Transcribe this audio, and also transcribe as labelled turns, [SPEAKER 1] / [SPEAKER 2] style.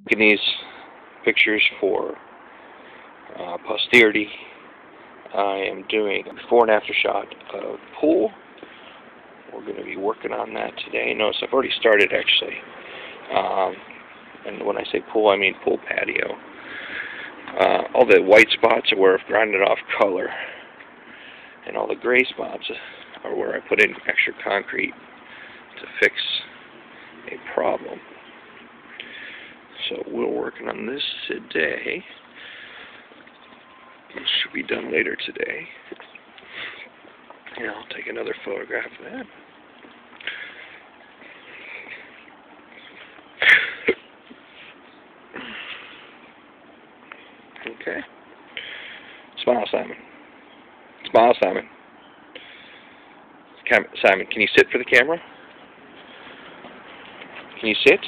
[SPEAKER 1] Taking these pictures for posterity. I am doing a before and after shot of pool. We're going to be working on that today. Notice I've already started actually. And when I say pool, I mean pool patio. All the white spots are where I've grinded off color, and all the gray spots are where I put in extra concrete to fix a problem. So we're working on this today. It should be done later today. And I'll take another photograph of that. Okay. Smile, Simon. Smile, Simon. Simon, can you sit for the camera? Can you sit?